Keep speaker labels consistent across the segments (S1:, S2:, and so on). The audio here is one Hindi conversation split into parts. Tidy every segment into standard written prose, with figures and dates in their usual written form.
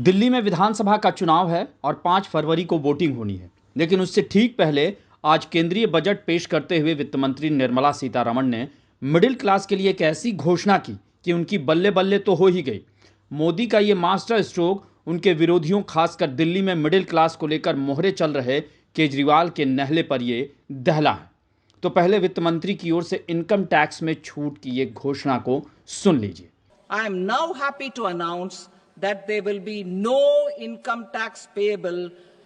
S1: दिल्ली में विधानसभा का चुनाव है और 5 फरवरी को वोटिंग होनी है, लेकिन उससे ठीक पहले आज केंद्रीय बजट पेश करते हुए वित्त मंत्री निर्मला सीतारमण ने मिडिल क्लास के लिए एक ऐसी घोषणा की कि उनकी बल्ले बल्ले तो हो ही गई। मोदी का ये मास्टर स्ट्रोक उनके विरोधियों, खासकर दिल्ली में मिडिल क्लास को लेकर मोहरे चल रहे केजरीवाल के नहले पर ये दहला है। तो पहले वित्त मंत्री की ओर से इनकम टैक्स में छूट की ये घोषणा को सुन लीजिए।
S2: I am now happy to announce that there will be no income tax payable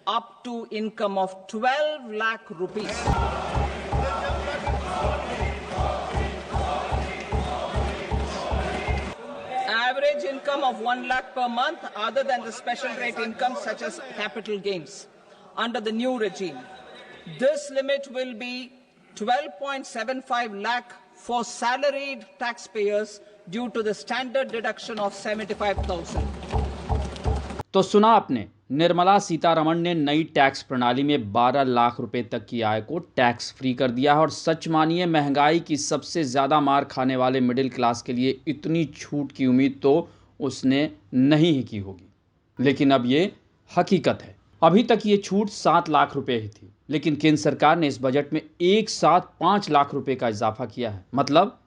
S2: up to income of 12 lakh rupees. Average income of 1 lakh per month other than the special rate income such as capital gains under the new regime. This limit will be 12.75 lakh for salaried taxpayers due to the standard deduction of 75,000.
S1: तो सुना आपने, निर्मला सीतारमण ने नई टैक्स प्रणाली में 12 लाख रुपए तक की आय को टैक्स फ्री कर दिया है। और सच मानिए, महंगाई की सबसे ज़्यादा मार खाने वाले मिडिल क्लास के लिए इतनी छूट की उम्मीद तो उसने नहीं ही की होगी, लेकिन अब ये हकीकत है। अभी तक ये छूट 7 लाख रुपए ही थी, लेकिन केंद्र सरकार ने इस बजट में एक साथ 5 लाख रुपए का इजाफा किया है। मतलब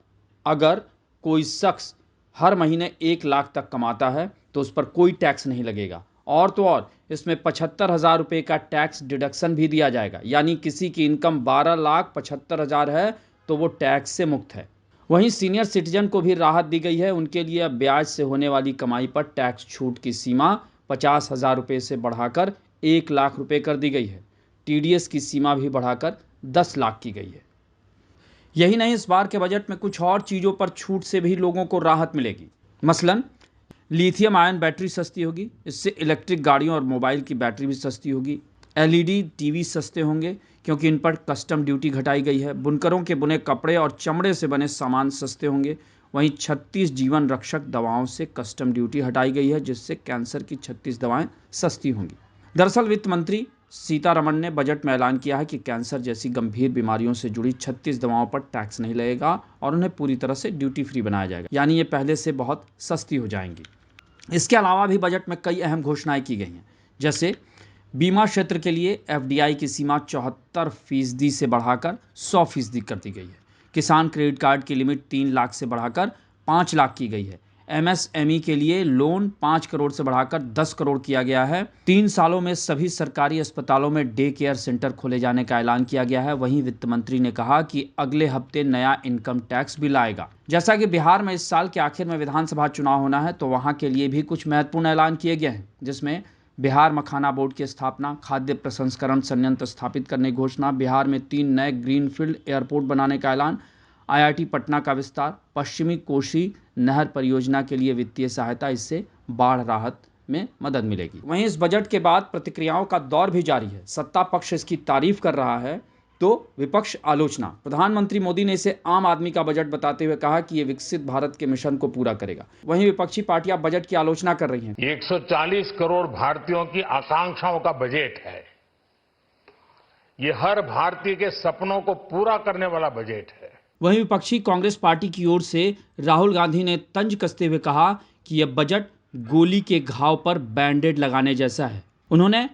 S1: अगर कोई शख्स हर महीने 1 लाख तक कमाता है तो उस पर कोई टैक्स नहीं लगेगा। और तो और इसमें 75,000 रुपये का टैक्स डिडक्शन भी दिया जाएगा। यानी किसी की इनकम 12,75,000 है तो वो टैक्स से मुक्त है। वहीं सीनियर सिटीजन को भी राहत दी गई है। उनके लिए अब ब्याज से होने वाली कमाई पर टैक्स छूट की सीमा 50,000 रुपये से बढ़ाकर 1 लाख रुपये कर दी गई है। TDS की सीमा भी बढ़ाकर 10 लाख की गई है। यही नहीं, इस बार के बजट में कुछ और चीज़ों पर छूट से भी लोगों को राहत मिलेगी। मसलन लिथियम आयन बैटरी सस्ती होगी, इससे इलेक्ट्रिक गाड़ियों और मोबाइल की बैटरी भी सस्ती होगी। LED TV सस्ते होंगे क्योंकि इन पर कस्टम ड्यूटी घटाई गई है। बुनकरों के बुने कपड़े और चमड़े से बने सामान सस्ते होंगे। वहीं 36 जीवन रक्षक दवाओं से कस्टम ड्यूटी हटाई गई है, जिससे कैंसर की 36 दवाएं सस्ती होंगी। दरअसल वित्त मंत्री सीतारमण ने बजट में ऐलान किया है कि कैंसर जैसी गंभीर बीमारियों से जुड़ी 36 दवाओं पर टैक्स नहीं लगेगा और उन्हें पूरी तरह से ड्यूटी फ्री बनाया जाएगा। यानी ये पहले से बहुत सस्ती हो जाएंगी। इसके अलावा भी बजट में कई अहम घोषणाएं की गई हैं, जैसे बीमा क्षेत्र के लिए FDI की सीमा 74% से बढ़ाकर 100% कर दी गई है। किसान क्रेडिट कार्ड की लिमिट 3 लाख से बढ़ाकर 5 लाख की गई है। MSME के लिए लोन 5 करोड़ से बढ़ाकर 10 करोड़ किया गया है। 3 सालों में सभी सरकारी अस्पतालों में डे केयर सेंटर खोले जाने का ऐलान किया गया है। वहीं वित्त मंत्री ने कहा कि अगले हफ्ते नया इनकम टैक्स भी लाएगा। जैसा कि बिहार में इस साल के आखिर में विधानसभा चुनाव होना है, तो वहां के लिए भी कुछ महत्वपूर्ण ऐलान किए गए हैं, जिसमें बिहार मखाना बोर्ड की स्थापना, खाद्य प्रसंस्करण संयंत्र स्थापित करने की घोषणा, बिहार में 3 नए ग्रीनफील्ड एयरपोर्ट बनाने का ऐलान, IIT पटना का विस्तार, पश्चिमी कोसी नहर परियोजना के लिए वित्तीय सहायता। इससे बाढ़ राहत में मदद मिलेगी। वहीं इस बजट के बाद प्रतिक्रियाओं का दौर भी जारी है। सत्ता पक्ष इसकी तारीफ कर रहा है तो विपक्ष आलोचना। प्रधानमंत्री मोदी ने इसे आम आदमी का बजट बताते हुए कहा कि ये विकसित भारत के मिशन को पूरा करेगा। वहीं विपक्षी पार्टियां बजट की आलोचना कर रही हैं।
S3: 140 करोड़ भारतीयों की आकांक्षाओं का बजट है। ये हर भारतीय के सपनों को पूरा करने वाला बजट है।
S1: वहीं विपक्षी कांग्रेस पार्टी की ओर से राहुल गांधी ने तंज कसते हुए कहा कि यह बजट गोली के घाव पर बैंडेड लगाने जैसा है। उन्होंने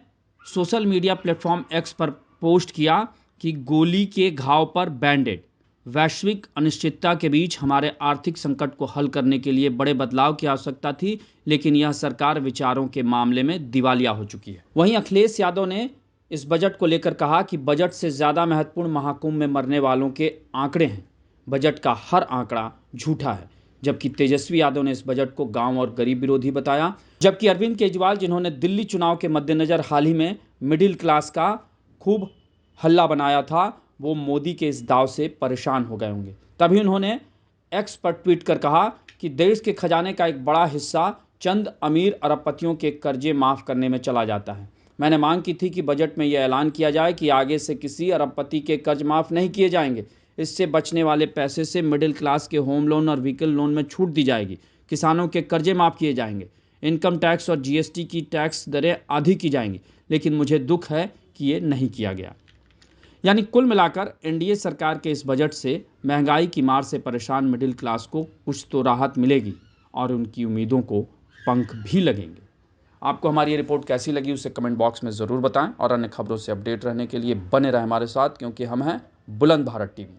S1: सोशल मीडिया प्लेटफॉर्म X पर पोस्ट किया कि गोली के घाव पर बैंडेड। वैश्विक अनिश्चितता के बीच हमारे आर्थिक संकट को हल करने के लिए बड़े बदलाव की आवश्यकता थी, लेकिन यह सरकार विचारों के मामले में दिवालिया हो चुकी है। वहीं अखिलेश यादव ने इस बजट को लेकर कहा कि बजट से ज़्यादा महत्वपूर्ण महाकुंभ में मरने वालों के आंकड़े हैं। बजट का हर आंकड़ा झूठा है। जबकि तेजस्वी यादव ने इस बजट को गांव और गरीब विरोधी बताया। जबकि अरविंद केजरीवाल, जिन्होंने दिल्ली चुनाव के मद्देनज़र हाल ही में मिडिल क्लास का खूब हल्ला बनाया था, वो मोदी के इस दाव से परेशान हो गए होंगे। तभी उन्होंने X पर ट्वीट कर कहा कि देश के खजाने का एक बड़ा हिस्सा चंद अमीर अरबपतियों के कर्जे माफ़ करने में चला जाता है। मैंने मांग की थी कि बजट में यह ऐलान किया जाए कि आगे से किसी अरबपति के कर्ज माफ़ नहीं किए जाएंगे। इससे बचने वाले पैसे से मिडिल क्लास के होम लोन और व्हीकल लोन में छूट दी जाएगी। किसानों के कर्जे माफ़ किए जाएंगे। इनकम टैक्स और GST की टैक्स दरें आधी की जाएंगी। लेकिन मुझे दुख है कि ये नहीं किया गया। यानी कुल मिलाकर NDA सरकार के इस बजट से महंगाई की मार से परेशान मिडिल क्लास को कुछ तो राहत मिलेगी और उनकी उम्मीदों को पंख भी लगेंगे। आपको हमारी ये रिपोर्ट कैसी लगी उसे कमेंट बॉक्स में ज़रूर बताएं और अन्य खबरों से अपडेट रहने के लिए बने रहें हमारे साथ, क्योंकि हम हैं बुलंद भारत टीवी।